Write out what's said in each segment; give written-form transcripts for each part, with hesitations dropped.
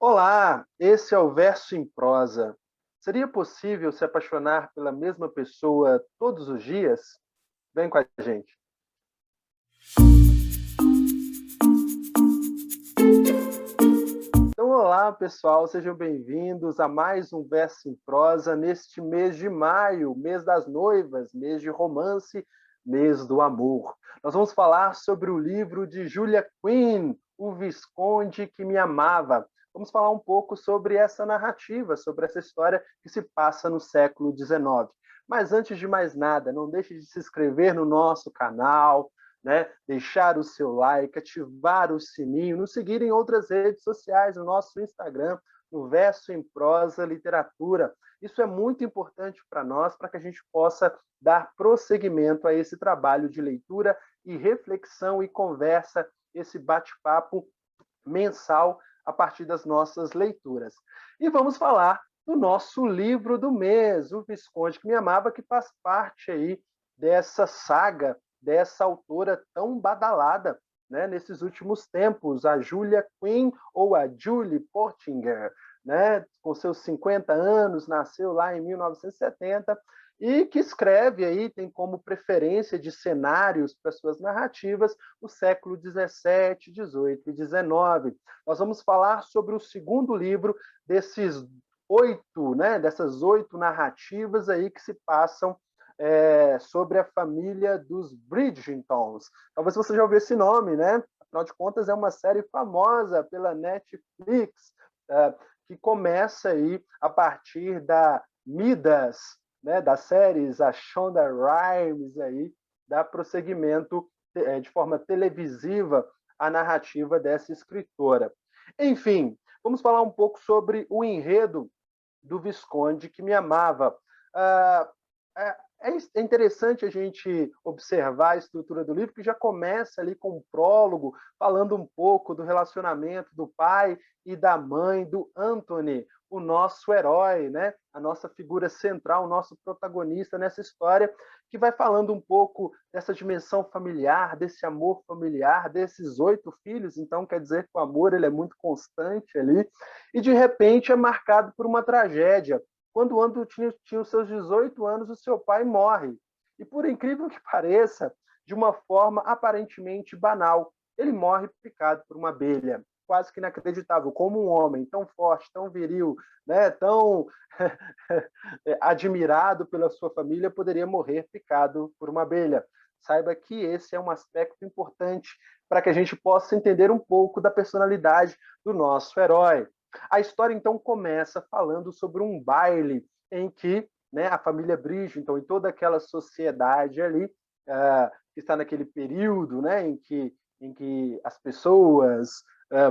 Olá, esse é o Verso em Prosa. Seria possível se apaixonar pela mesma pessoa todos os dias? Vem com a gente. Então, olá, pessoal, sejam bem-vindos a mais um Verso em Prosa neste mês de maio, mês das noivas, mês de romance, mês do amor. Nós vamos falar sobre o livro de Julia Quinn, O Visconde que Me Amava. Vamos falar um pouco sobre essa narrativa, sobre essa história que se passa no século XIX. Mas antes de mais nada, não deixe de se inscrever no nosso canal, né? Deixar o seu like, ativar o sininho, nos seguir em outras redes sociais, no nosso Instagram, no Verso em Prosa Literatura. Isso é muito importante para nós, para que a gente possa dar prosseguimento a esse trabalho de leitura e reflexão e conversa, esse bate-papo mensal a partir das nossas leituras. E vamos falar do nosso livro do mês, O Visconde que Me Amava, que faz parte aí dessa saga, dessa autora tão badalada, né, nesses últimos tempos, a Julia Quinn, ou a Julie Portinger, né, com seus 50 anos, nasceu lá em 1970, e que escreve aí, tem como preferência de cenários para suas narrativas o século 17, 18 e 19. Nós vamos falar sobre o segundo livro desses dessas 8 narrativas aí que se passam sobre a família dos Bridgertons. Talvez você já ouviu esse nome, né? Afinal de contas, é uma série famosa pela Netflix, que começa aí a partir da Midas, né, das séries, a Shonda Rhimes aí, dá prosseguimento de forma televisiva à narrativa dessa escritora. Enfim, vamos falar um pouco sobre o enredo do Visconde que Me Amava. É interessante a gente observar a estrutura do livro, que já começa ali com um prólogo, falando um pouco do relacionamento do pai e da mãe do Anthony, o nosso herói, né? A nossa figura central, o nosso protagonista nessa história, que vai falando um pouco dessa dimensão familiar, desse amor familiar, desses 8 filhos. Então, quer dizer que o amor ele é muito constante ali, e de repente é marcado por uma tragédia. Quando o Anthony tinha os seus 18 anos, o seu pai morre. E por incrível que pareça, de uma forma aparentemente banal, ele morre picado por uma abelha. Quase que inacreditável, como um homem tão forte, tão viril, né, tão admirado pela sua família, poderia morrer picado por uma abelha. Saiba que esse é um aspecto importante para que a gente possa entender um pouco da personalidade do nosso herói. A história, então, começa falando sobre um baile em que, né, a família Bridgerton e toda aquela sociedade ali, que está naquele período, né, em que as pessoas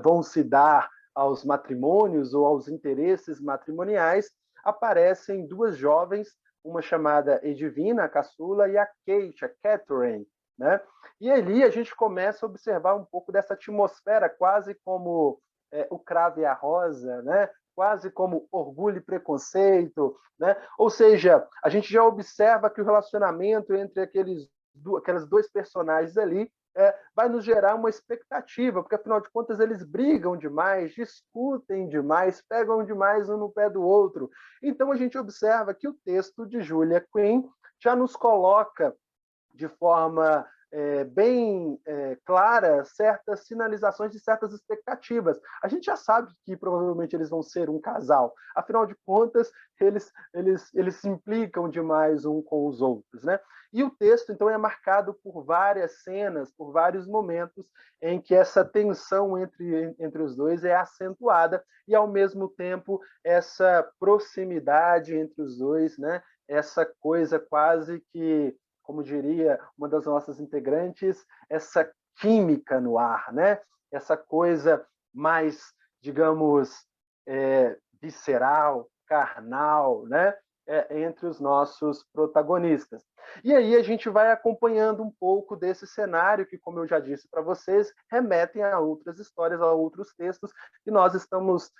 vão se dar aos matrimônios ou aos interesses matrimoniais, aparecem 2 jovens, uma chamada Edwina, a caçula, e a Kate, a Catherine, né? E ali a gente começa a observar um pouco dessa atmosfera, quase como o Cravo e a Rosa, né? Quase como Orgulho e Preconceito, né? Ou seja, a gente já observa que o relacionamento entre aqueles 2 personagens ali vai nos gerar uma expectativa, porque afinal de contas eles brigam demais, discutem demais, pegam demais um no pé do outro. Então a gente observa que o texto de Julia Quinn já nos coloca de forma bem clara certas sinalizações de certas expectativas. A gente já sabe que provavelmente eles vão ser um casal, afinal de contas, eles se implicam demais um com os outros, né? E o texto, então, é marcado por várias cenas, por vários momentos em que essa tensão entre os dois é acentuada e, ao mesmo tempo, essa proximidade entre os dois, né? Essa coisa quase que, como diria uma das nossas integrantes, essa química no ar, né? Essa coisa mais, digamos, visceral, carnal, né? Entre os nossos protagonistas. E aí a gente vai acompanhando um pouco desse cenário que, como eu já disse para vocês, remetem a outras histórias, a outros textos, e nós estamos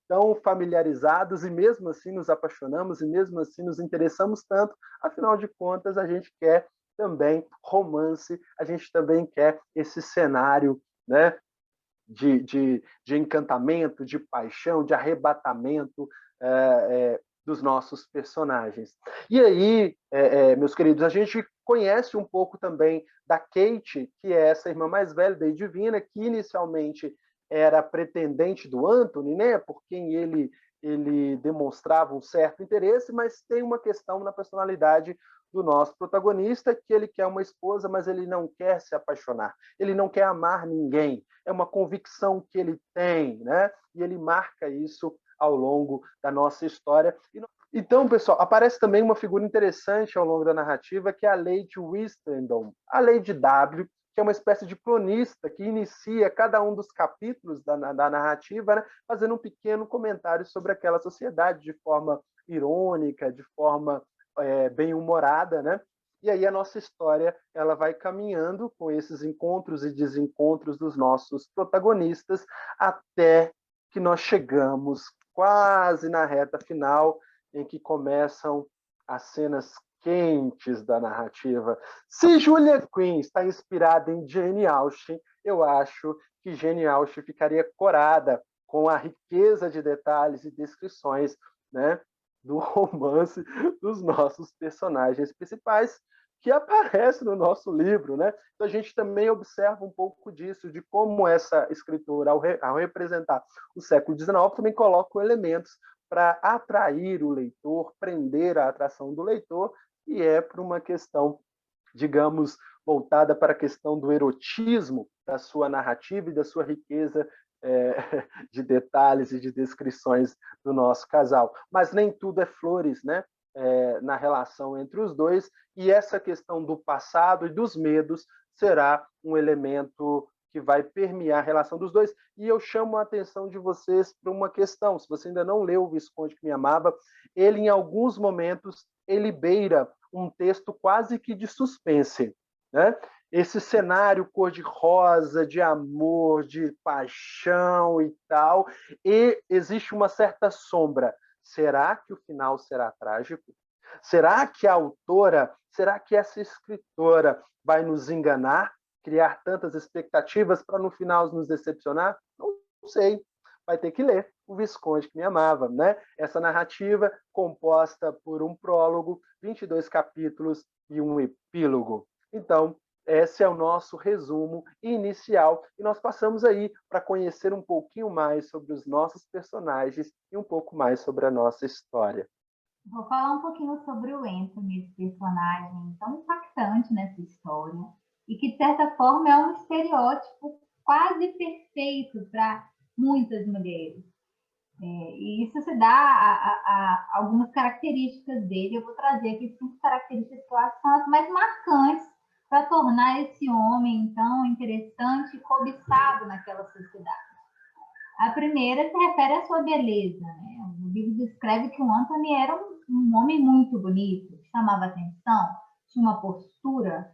tão familiarizados e mesmo assim nos apaixonamos e mesmo assim nos interessamos tanto. Afinal de contas, a gente quer também romance, a gente também quer esse cenário, né, de encantamento, de paixão, de arrebatamento dos nossos personagens. E aí, meus queridos, a gente conhece um pouco também da Kate, que é essa irmã mais velha da Edwina, que inicialmente era pretendente do Anthony, né, por quem ele demonstrava um certo interesse, mas tem uma questão na personalidade do nosso protagonista, que ele quer uma esposa, mas ele não quer se apaixonar, ele não quer amar ninguém, é uma convicção que ele tem, né? E ele marca isso ao longo da nossa história. Então, pessoal, aparece também uma figura interessante ao longo da narrativa, que é a Lady Whistledown, a Lady W, que é uma espécie de cronista que inicia cada um dos capítulos da narrativa, né, fazendo um pequeno comentário sobre aquela sociedade de forma irônica, de forma bem-humorada, né? E aí a nossa história ela vai caminhando com esses encontros e desencontros dos nossos protagonistas até que nós chegamos quase na reta final, em que começam as cenas quentes da narrativa. Se Julia Quinn está inspirada em Jane Austen, eu acho que Jane Austen ficaria corada com a riqueza de detalhes e descrições, né, do romance dos nossos personagens principais, que aparece no nosso livro, né? Então a gente também observa um pouco disso, de como essa escritora, ao representar o século XIX, também coloca elementos para atrair o leitor, prender a atração do leitor, e é por uma questão, digamos, voltada para a questão do erotismo da sua narrativa e da sua riqueza de detalhes e de descrições do nosso casal. Mas nem tudo é flores, né? Na relação entre os dois, e essa questão do passado e dos medos será um elemento que vai permear a relação dos dois. E eu chamo a atenção de vocês para uma questão. Se você ainda não leu O Visconde que Me Amava, ele, em alguns momentos, ele beira um texto quase que de suspense, né? Esse cenário cor-de-rosa, de amor, de paixão e tal, e existe uma certa sombra. Será que o final será trágico? Será que a autora, será que essa escritora vai nos enganar, criar tantas expectativas para no final nos decepcionar? Não sei. Vai ter que ler O Visconde que Me Amava, né? Essa narrativa composta por um prólogo, 22 capítulos e um epílogo. Então, esse é o nosso resumo inicial e nós passamos aí para conhecer um pouquinho mais sobre os nossos personagens e um pouco mais sobre a nossa história. Vou falar um pouquinho sobre o Anthony, esse personagem tão impactante nessa história, e que, de certa forma, é um estereótipo quase perfeito para muitas mulheres. E isso se dá a algumas características dele. Eu vou trazer aqui 5 características que eu acho que são as mais marcantes para tornar esse homem tão interessante e cobiçado naquela sociedade. A primeira se refere à sua beleza, né? O livro descreve que o Anthony era um homem muito bonito, que chamava atenção, tinha uma postura.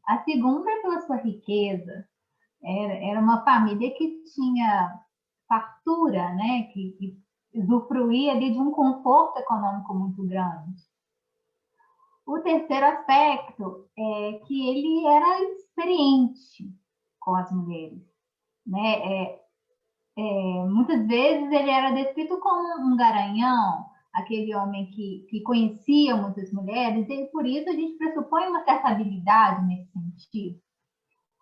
A segunda é pela sua riqueza. Era uma família que tinha fartura, né? Que usufruía ali de um conforto econômico muito grande. O terceiro aspecto é que ele era experiente com as mulheres, né? Muitas vezes ele era descrito como um garanhão, aquele homem que conhecia muitas mulheres, e por isso a gente pressupõe uma certa habilidade nesse sentido.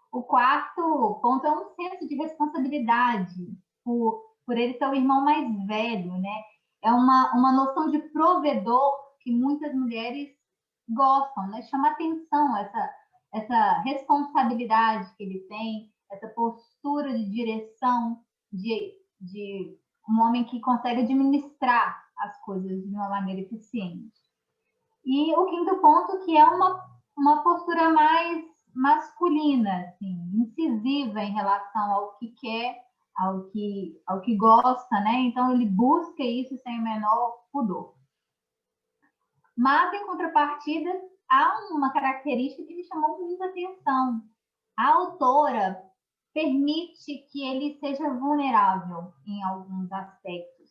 O quarto ponto é um senso de responsabilidade, por ele ser o irmão mais velho, né? É uma noção de provedor que muitas mulheres gostam, né? Chama atenção essa responsabilidade que ele tem, essa postura de direção, de um homem que consegue administrar as coisas de uma maneira eficiente. E o quinto ponto, que é uma postura mais masculina, assim, incisiva em relação ao que quer, ao que gosta, né? Então ele busca isso sem o menor pudor. Mas, em contrapartida, há uma característica que me chamou muita atenção. A autora permite que ele seja vulnerável em alguns aspectos.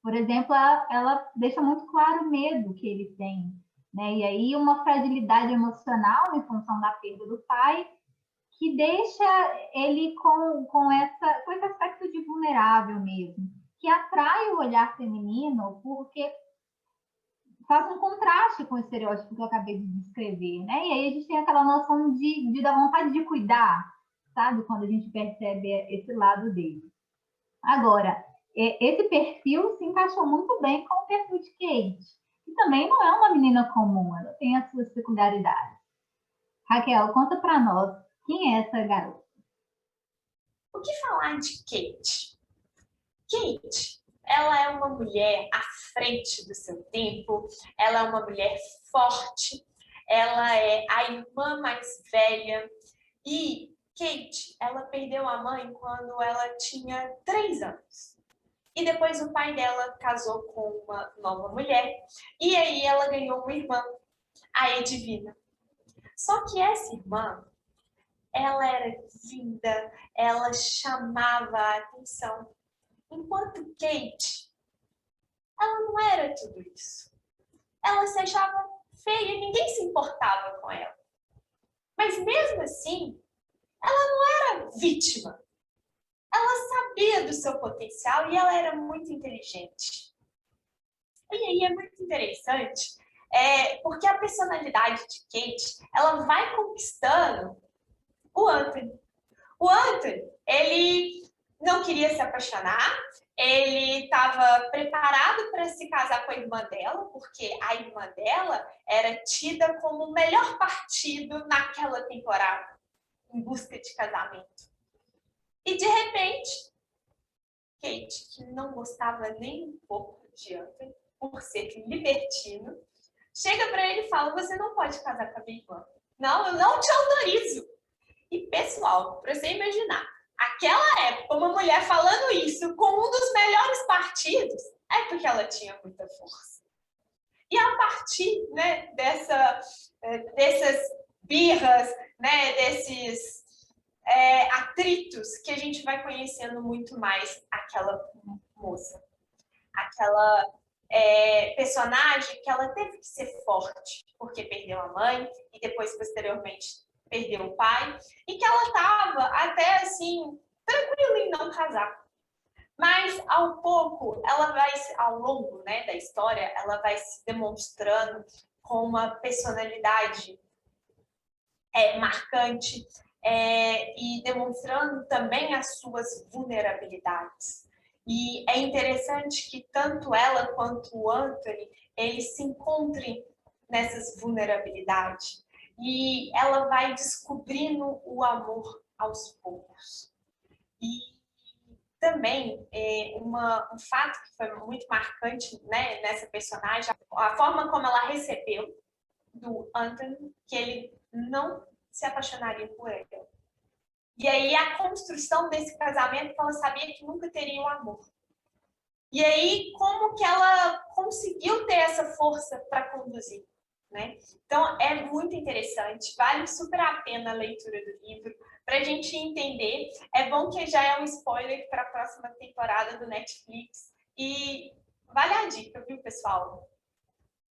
Por exemplo, ela deixa muito claro o medo que ele tem, né? E aí uma fragilidade emocional em função da perda do pai, que deixa ele com esse aspecto de vulnerável mesmo, que atrai o olhar feminino, porque faz um contraste com o estereótipo que eu acabei de descrever, né? E aí a gente tem aquela noção da vontade de cuidar, sabe? Quando a gente percebe esse lado dele. Agora, esse perfil se encaixou muito bem com o perfil de Kate, que também não é uma menina comum, ela tem as suas peculiaridades. Raquel, conta para nós, quem é essa garota? O que falar de Kate? Kate, ela é uma mulher à frente do seu tempo, ela é uma mulher forte, ela é a irmã mais velha e Kate, ela perdeu a mãe quando ela tinha 3 anos. E depois o pai dela casou com uma nova mulher e aí ela ganhou uma irmã, a Edvina. Só que essa irmã, ela era linda, ela chamava a atenção. Enquanto Kate, ela não era tudo isso. Ela se achava feia, ninguém se importava com ela. Mas mesmo assim, ela não era vítima. Ela sabia do seu potencial e ela era muito inteligente. E aí é muito interessante, porque a personalidade de Kate, ela vai conquistando o Anthony. O Anthony, ele não queria se apaixonar, ele estava preparado para se casar com a irmã dela, porque a irmã dela era tida como o melhor partido naquela temporada, em busca de casamento. E de repente, Kate, que não gostava nem um pouco de Anthony, por ser libertino, chega para ele e fala: você não pode casar com a minha irmã. Não, eu não te autorizo. E, pessoal, para você imaginar, aquela época, uma mulher falando isso com um dos melhores partidos, é porque ela tinha muita força. E a partir, né, dessas birras, né, desses atritos, que a gente vai conhecendo muito mais aquela moça. Aquela personagem que ela teve que ser forte, porque perdeu a mãe e depois, posteriormente, perdeu o pai, e que ela estava até assim, tranquila em não casar. Mas, ao longo, né, da história, ela vai se demonstrando com uma personalidade marcante e demonstrando também as suas vulnerabilidades. E é interessante que tanto ela quanto o Anthony, eles se encontrem nessas vulnerabilidades. E ela vai descobrindo o amor aos poucos. E também um fato que foi muito marcante, né, nessa personagem, a forma como ela recebeu do Anthony, que ele não se apaixonaria por ela. E aí a construção desse casamento, que ela sabia que nunca teria um amor. E aí como que ela conseguiu ter essa força para conduzir, né? Então é muito interessante, vale super a pena a leitura do livro, para a gente entender. É bom que já é um spoiler para a próxima temporada do Netflix. E vale a dica, viu, pessoal?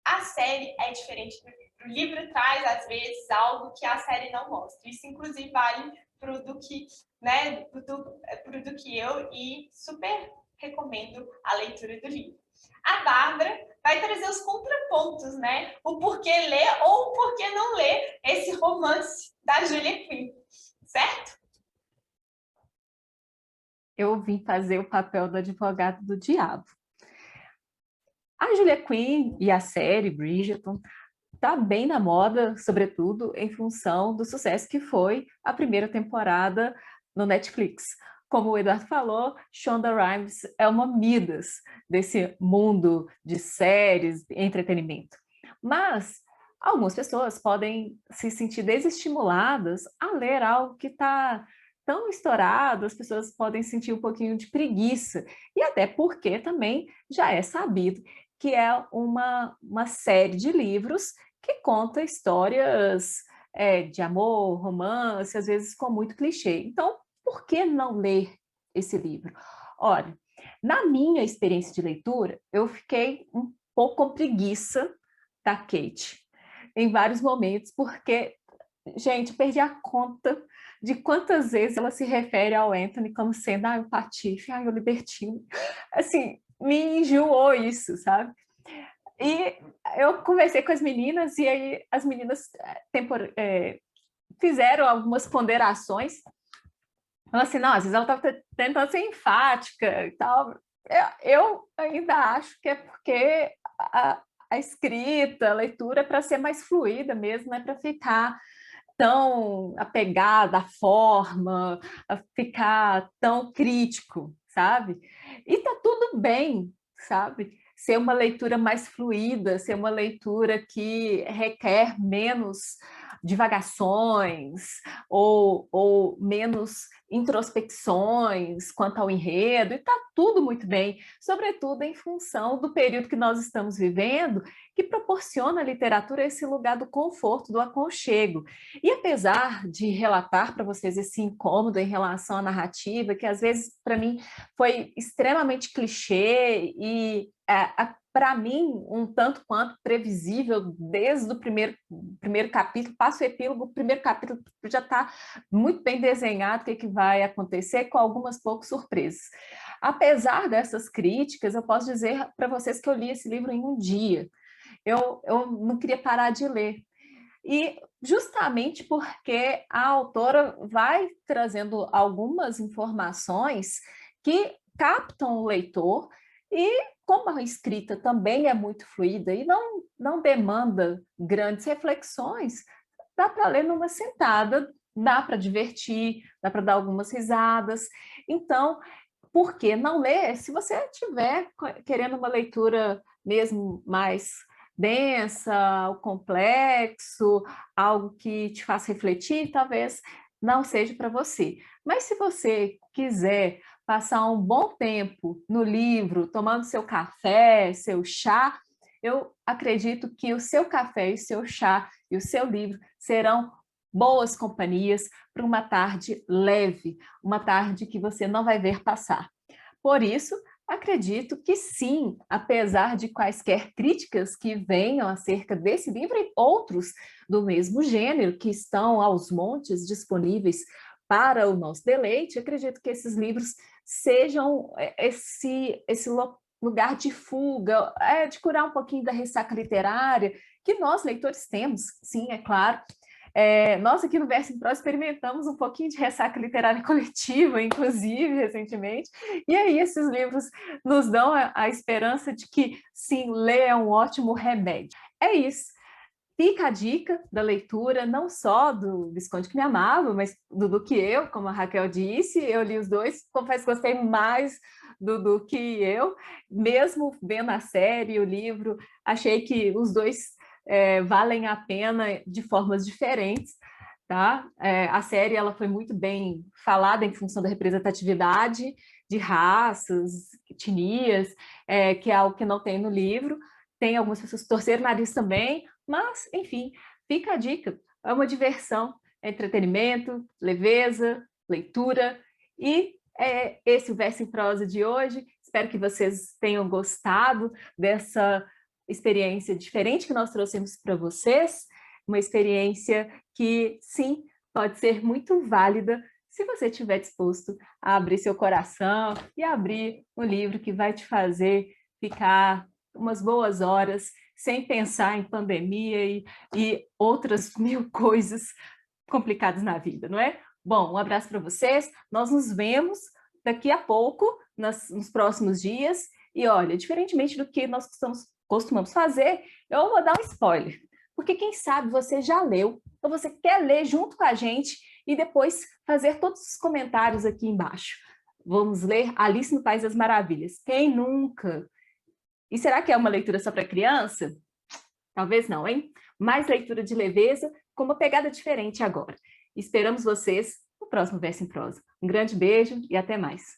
A série é diferente do livro. O livro traz, às vezes, algo que a série não mostra. Isso, inclusive, vale para o Duque, né, pro Duque eu, e super recomendo a leitura do livro. A Bárbara vai trazer os contrapontos, né? O porquê ler ou o porquê não ler esse romance da Julia Quinn, certo? Eu vim fazer o papel do advogado do diabo. A Julia Quinn e a série Bridgerton está bem na moda, sobretudo em função do sucesso que foi a primeira temporada no Netflix. Como o Eduardo falou, Shonda Rhimes é uma Midas desse mundo de séries e entretenimento. Mas algumas pessoas podem se sentir desestimuladas a ler algo que está tão estourado, as pessoas podem sentir um pouquinho de preguiça, e até porque também já é sabido que é uma série de livros que conta histórias de amor, romance, às vezes com muito clichê. Então, por que não ler esse livro? Olha, na minha experiência de leitura, eu fiquei um pouco com preguiça da Kate, em vários momentos, porque, gente, perdi a conta de quantas vezes ela se refere ao Anthony como sendo o patife, o libertino. Assim, me enjoou isso, sabe? E eu conversei com as meninas, e aí as meninas fizeram algumas ponderações. Falaram assim, não, às vezes ela estava tentando ser enfática e tal. Eu ainda acho que é porque a escrita, a leitura é para ser mais fluida mesmo, não é para ficar tão apegada à forma, a ficar tão crítico, sabe? E tá tudo bem, sabe? Ser uma leitura mais fluida, ser uma leitura que requer menos divagações ou menos introspecções quanto ao enredo, e está tudo muito bem, sobretudo em função do período que nós estamos vivendo, que proporciona à literatura esse lugar do conforto, do aconchego. E apesar de relatar para vocês esse incômodo em relação à narrativa, que às vezes para mim foi extremamente clichê e para mim, um tanto quanto previsível desde o primeiro capítulo, passa o epílogo, o primeiro capítulo já está muito bem desenhado o que vai acontecer, com algumas poucas surpresas. Apesar dessas críticas, eu posso dizer para vocês que eu li esse livro em um dia. Eu não queria parar de ler. E justamente porque a autora vai trazendo algumas informações que captam o leitor, e como a escrita também é muito fluida e não demanda grandes reflexões, dá para ler numa sentada, dá para divertir, dá para dar algumas risadas. Então, por que não ler? Se você estiver querendo uma leitura mesmo mais densa, complexo, algo que te faça refletir, talvez não seja para você. Mas se você quiser passar um bom tempo no livro, tomando seu café, seu chá, eu acredito que o seu café, o seu chá e o seu livro serão boas companhias para uma tarde leve, uma tarde que você não vai ver passar. Por isso, acredito que sim, apesar de quaisquer críticas que venham acerca desse livro e outros do mesmo gênero que estão aos montes disponíveis para o nosso deleite, acredito que esses livros sejam esse lugar de fuga, de curar um pouquinho da ressaca literária, que nós, leitores, temos, sim, é claro. Nós aqui no Verso em Prosa experimentamos um pouquinho de ressaca literária coletiva, inclusive, recentemente, e aí esses livros nos dão a esperança de que, sim, ler é um ótimo remédio. É isso. Fica a dica da leitura, não só do Visconde que Me Amava, mas do Duque e Eu, como a Raquel disse, eu li os dois, confesso que gostei mais do Duque e Eu, mesmo vendo a série, o livro, achei que os dois valem a pena de formas diferentes, tá? A série ela foi muito bem falada em função da representatividade de raças, etnias, que é algo que não tem no livro. Tem algumas pessoas que torceram o nariz também, mas, enfim, fica a dica. É uma diversão, entretenimento, leveza, leitura, e esse o Verso em Prosa de hoje. Espero que vocês tenham gostado dessa experiência diferente que nós trouxemos para vocês, uma experiência que, sim, pode ser muito válida se você estiver disposto a abrir seu coração e abrir um livro que vai te fazer ficar umas boas horas sem pensar em pandemia e outras mil coisas complicadas na vida, não é? Bom, um abraço para vocês, nós nos vemos daqui a pouco, nos próximos dias, e olha, diferentemente do que nós costumamos fazer, eu vou dar um spoiler, porque quem sabe você já leu, ou você quer ler junto com a gente e depois fazer todos os comentários aqui embaixo. Vamos ler Alice no País das Maravilhas. Quem nunca? E será que é uma leitura só para criança? Talvez não, hein? Mais leitura de leveza, com uma pegada diferente agora. Esperamos vocês no próximo Verso em Prosa. Um grande beijo e até mais.